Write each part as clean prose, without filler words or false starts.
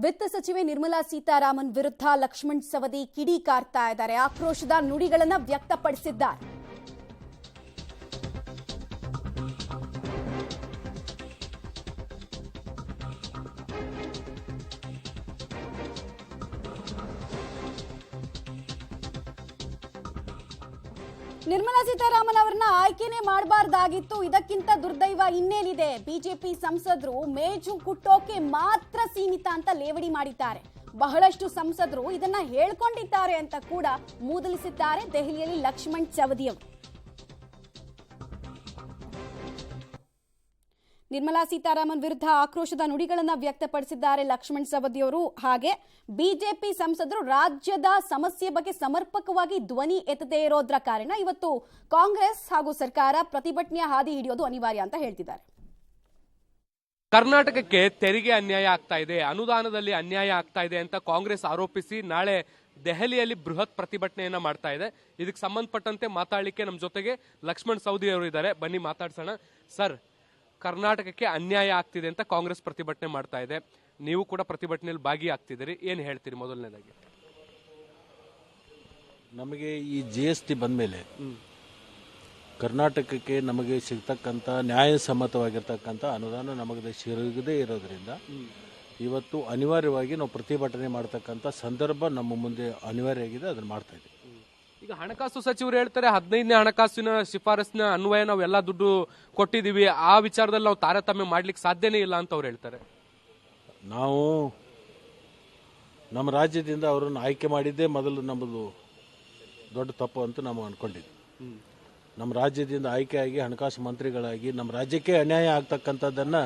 ವಿತ್ತ ಸಚಿವೆ ನಿರ್ಮಲಾ ಸೀತಾರಾಮನ್ ವಿರುದ್ಧ ಲಕ್ಷ್ಮಣ್ ಸವದಿ ಕಿಡಿಕಾರ್ತಾ ಇದ್ದಾರೆ. ಆಕ್ರೋಶದ ನುಡಿಗಳನ್ನು ವ್ಯಕ್ತಪಡಿಸಿದ್ದಾರೆ. ನಿರ್ಮಲಾ ಸೀತಾರಾಮನ್ ಅವರನ್ನ ಆಯ್ಕೆನೇ ಮಾಡಬಾರ್ದಾಗಿತ್ತು. ಇದಕ್ಕಿಂತ ದುರ್ದೈವ ಇನ್ನೇನಿದೆ? ಬಿಜೆಪಿ ಸಂಸದರು ಮೇಜು ಕುಟ್ಟೋಕೆ ಮಾತ್ರ ಸೀಮಿತ ಅಂತ ಲೇವಡಿ ಮಾಡಿದ್ದಾರೆ. ಬಹಳಷ್ಟು ಸಂಸದರು ಇದನ್ನ ಹೇಳ್ಕೊಂಡಿದ್ದಾರೆ ಅಂತ ಕೂಡ ಮೂದಲಿಸಿದ್ದಾರೆ ದೆಹಲಿಯಲ್ಲಿ ಲಕ್ಷ್ಮಣ್ ಸವದಿಯವರು. ನಿರ್ಮಲಾ ಸೀತಾರಾಮನ್ ವಿರುದ್ಧ ಆಕ್ರೋಶದ ನುಡಿಗಳನ್ನು ವ್ಯಕ್ತಪಡಿಸಿದ್ದಾರೆ ಲಕ್ಷ್ಮಣ್ ಸವದಿಯವರು. ಹಾಗೆ ಬಿಜೆಪಿ ಸಂಸದರು ರಾಜ್ಯದ ಸಮಸ್ಯೆ ಬಗ್ಗೆ ಸಮರ್ಪಕವಾಗಿ ಧ್ವನಿ ಎತ್ತದೇ ಇರೋದ್ರ ಕಾರಣ ಇವತ್ತು ಕಾಂಗ್ರೆಸ್ ಹಾಗೂ ಸರ್ಕಾರ ಪ್ರತಿಭಟನೆಯ ಹಾದಿ ಹಿಡಿಯೋದು ಅನಿವಾರ್ಯ ಅಂತ ಹೇಳ್ತಿದ್ದಾರೆ. ಕರ್ನಾಟಕಕ್ಕೆ ತೆರಿಗೆ ಅನ್ಯಾಯ ಆಗ್ತಾ ಇದೆ, ಅನುದಾನದಲ್ಲಿ ಅನ್ಯಾಯ ಆಗ್ತಾ ಇದೆ ಅಂತ ಕಾಂಗ್ರೆಸ್ ಆರೋಪಿಸಿ ನಾಳೆ ದೆಹಲಿಯಲ್ಲಿ ಬೃಹತ್ ಪ್ರತಿಭಟನೆಯನ್ನ ಮಾಡ್ತಾ ಇದೆ. ಇದಕ್ಕೆ ಸಂಬಂಧಪಟ್ಟಂತೆ ಮಾತಾಡಲಿಕ್ಕೆ ನಮ್ಮ ಜೊತೆಗೆ ಲಕ್ಷ್ಮಣ್ ಸವದಿ ಅವರು ಇದ್ದಾರೆ. ಬನ್ನಿ ಮಾತಾಡ್ಸೋಣ. ಸರ್, ಕರ್ನಾಟಕಕ್ಕೆ ಅನ್ಯಾಯ ಆಗ್ತಿದೆ ಅಂತ ಕಾಂಗ್ರೆಸ್ ಪ್ರತಿಭಟನೆ ಮಾಡ್ತಾ ಇದೆ. ನೀವು ಕೂಡ ಪ್ರತಿಭಟನೆಯಲ್ಲಿ ಭಾಗಿಯಾಗ್ತಿದ್ದೀರಿ. ಏನು ಹೇಳ್ತೀರಿ? ಮೊದಲನೇದಾಗಿ ನಮಗೆ ಈ GST ಬಂದ ಮೇಲೆ ಕರ್ನಾಟಕಕ್ಕೆ ನಮಗೆ ಸಿಗ್ತಕ್ಕಂಥ ನ್ಯಾಯಸಮ್ಮತವಾಗಿರ್ತಕ್ಕಂಥ ಅನುದಾನ ನಮಗೆ ಸಿಗದೇ ಇರೋದ್ರಿಂದ ಇವತ್ತು ಅನಿವಾರ್ಯವಾಗಿ ನಾವು ಪ್ರತಿಭಟನೆ ಮಾಡ್ತಕ್ಕಂಥ ಸಂದರ್ಭ ನಮ್ಮ ಮುಂದೆ ಅನಿವಾರ್ಯ ಆಗಿದೆ. ಅದನ್ನು ಮಾಡ್ತಾ ಇದ್ದೀವಿ. ಈಗ ಹಣಕಾಸು ಸಚಿವರು ಹೇಳ್ತಾರೆ 15ನೇ ಹಣಕಾಸಿನ ಶಿಫಾರಸ್ಸಿನ ಅನ್ವಯ ನಾವು ಎಲ್ಲ ದುಡ್ಡು ಕೊಟ್ಟಿದ್ದೀವಿ, ಆ ವಿಚಾರದಲ್ಲಿ ನಾವು ತಾರತಮ್ಯ ಮಾಡ್ಲಿಕ್ಕೆ ಸಾಧ್ಯನೇ ಇಲ್ಲ ಅಂತ ಅವ್ರು ಹೇಳ್ತಾರೆ. ನಾವು ನಮ್ಮ ರಾಜ್ಯದಿಂದ ಅವರನ್ನು ಆಯ್ಕೆ ಮಾಡಿದ್ದೇ ಮೊದಲು ನಮ್ಮದು ದೊಡ್ಡ ತಪ್ಪು ಅಂತ ನಾವು ಅನ್ಕೊಂಡಿದ್ವಿ. ನಮ್ಮ ರಾಜ್ಯದಿಂದ ಆಯ್ಕೆಯಾಗಿ ಹಣಕಾಸು ಮಂತ್ರಿಗಳಾಗಿ ನಮ್ಮ ರಾಜ್ಯಕ್ಕೆ ಅನ್ಯಾಯ ಆಗ್ತಕ್ಕಂಥದ್ದನ್ನ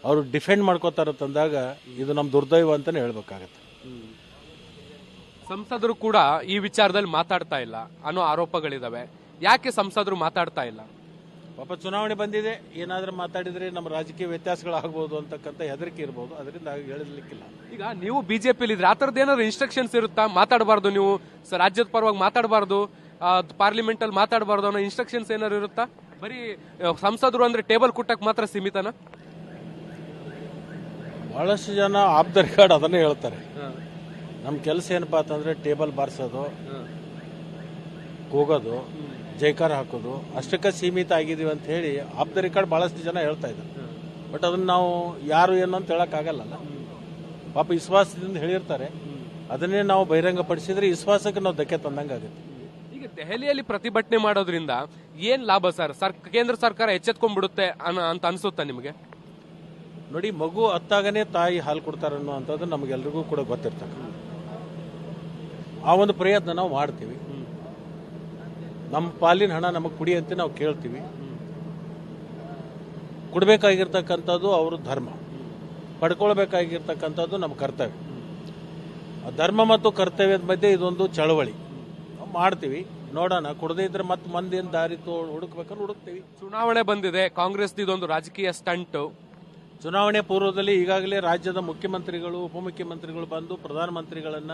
ಅವರು ಡಿಫೆಂಡ್ ಮಾಡ್ಕೋತಾರ ತಂದಾಗ ಇದು ನಮ್ಮ ದುರ್ದೈವ ಅಂತಾನೆ ಹೇಳ್ಬೇಕಾಗತ್ತೆ. ಸಂಸದರು ಕೂಡ ಈ ವಿಚಾರದಲ್ಲಿ ಮಾತಾಡ್ತಾ ಇಲ್ಲ ಅನ್ನೋ ಆರೋಪಗಳಿದಾವೆ. ಯಾಕೆ ಸಂಸದರು ಮಾತಾಡ್ತಾ ಇಲ್ಲ? ಪಾಪ ಚುನಾವಣೆ ಬಂದಿದೆ, ಏನಾದ್ರೂ ಮಾತಾಡಿದ್ರೆ ನಮ್ಮ ರಾಜಕೀಯ ವ್ಯತ್ಯಾಸಗಳಾಗಬಹುದು ಅಂತಕ್ಕಂಥ ಹೆದರಿಕೆ ಇರಬಹುದು. ಅದರಿಂದ ಹೇಳಲಿಕ್ಕಿಲ್ಲ. ಈಗ ನೀವು ಬಿಜೆಪಿಲಿ ಇದ್ರೆ ಆ ಥರದ್ದು ಏನಾದ್ರು ಇನ್ಸ್ಟ್ರಕ್ಷನ್ಸ್ ಇರುತ್ತಾ? ಮಾತಾಡಬಾರ್ದು, ನೀವು ರಾಜ್ಯದ ಪರವಾಗಿ ಮಾತಾಡಬಾರ್ದು, ಪಾರ್ಲಿಮೆಂಟ್ ಅಲ್ಲಿ ಮಾತಾಡಬಾರ್ದು ಅನ್ನೋ ಇನ್ಸ್ಟ್ರಕ್ಷನ್ಸ್ ಏನಾದ್ರು ಇರುತ್ತಾ? ಬರೀ ಸಂಸದರು ಅಂದ್ರೆ ಟೇಬಲ್ ಕುಟ್ಟಕ್ ಮಾತ್ರ ಸೀಮಿತನಾ? ಬಹಳಷ್ಟು ಜನ ಆಫ್ ದ ರೆಕಾರ್ಡ್ ಅದನ್ನೇ ಹೇಳ್ತಾರೆ. ನಮ್ಮ ಕೆಲಸ ಏನಪ್ಪಾ ಅಂತಂದ್ರೆ ಟೇಬಲ್ ಬಾರಿಸೋದು, ಕೂಗೋದು, ಜೈಕಾರ ಹಾಕೋದು, ಅಷ್ಟಕ್ಕೆ ಸೀಮಿತ ಆಗಿದೀವಿ ಅಂತ ಹೇಳಿ ಆಫ್ ದ ರೆಕಾರ್ಡ್ ಬಹಳಷ್ಟು ಜನ ಹೇಳ್ತಾ ಇದ್ದಾರೆ. ಬಟ್ ಅದನ್ನ ನಾವು ಯಾರು ಏನು ಅಂತ ಹೇಳಕ್ ಆಗಲ್ಲ. ಪಾಪ ವಿಶ್ವಾಸದಿಂದ ಹೇಳಿರ್ತಾರೆ. ಅದನ್ನೇ ನಾವು ಬಹಿರಂಗ ಪಡಿಸಿದ್ರೆ ವಿಶ್ವಾಸಕ್ಕೆ ನಾವು ಧಕ್ಕೆ ತಂದಂಗಾಗುತ್ತೆ. ಈಗ ದೆಹಲಿಯಲ್ಲಿ ಪ್ರತಿಭಟನೆ ಮಾಡೋದ್ರಿಂದ ಏನ್ ಲಾಭ ಸರ್? ಕೇಂದ್ರ ಸರ್ಕಾರ ಎಚ್ಚೆತ್ಕೊಂಡ್ಬಿಡುತ್ತೆ ಅಂತ ಅನ್ಸುತ್ತಾ ನಿಮಗೆ? ನೋಡಿ, ಮಗು ಅತ್ತಾಗನೇ ತಾಯಿ ಹಾಲು ಕೊಡ್ತಾರೆ ಅನ್ನುವಂಥದ್ದು ನಮಗೆಲ್ರಿಗೂ ಕೂಡ ಗೊತ್ತಿರ್ತಕ್ಕ. ಆ ಒಂದು ಪ್ರಯತ್ನ ನಾವು ಮಾಡ್ತೀವಿ. ನಮ್ಮ ಪಾಲಿನ ಹಣ ನಮಗೆ ಕುಡಿ ಅಂತ ನಾವು ಕೇಳ್ತೀವಿ. ಕೊಡಬೇಕಾಗಿರ್ತಕ್ಕಂಥದ್ದು ಅವ್ರ ಧರ್ಮ, ಪಡ್ಕೊಳ್ಬೇಕಾಗಿರ್ತಕ್ಕಂಥದ್ದು ನಮ್ಮ ಕರ್ತವ್ಯ. ಧರ್ಮ ಮತ್ತು ಕರ್ತವ್ಯದ ಮಧ್ಯೆ ಇದೊಂದು ಚಳವಳಿ ನಾವು ಮಾಡ್ತೀವಿ. ನೋಡೋಣ, ಕೊಡದೇ ಇದ್ರೆ ಮತ್ತೆ ಮಂದಿನ ದಾರಿ ಹುಡುಕ್ಬೇಕಂದ್ರೆ ಹುಡುಕ್ತೀವಿ. ಚುನಾವಣೆ ಬಂದಿದೆ, ಕಾಂಗ್ರೆಸ್ ಇದೊಂದು ರಾಜಕೀಯ ಸ್ಟಂಟ್. ಚುನಾವಣೆ ಪೂರ್ವದಲ್ಲಿ ಈಗಾಗಲೇ ರಾಜ್ಯದ ಮುಖ್ಯಮಂತ್ರಿಗಳು, ಉಪಮುಖ್ಯಮಂತ್ರಿಗಳು ಬಂದು ಪ್ರಧಾನಮಂತ್ರಿಗಳನ್ನ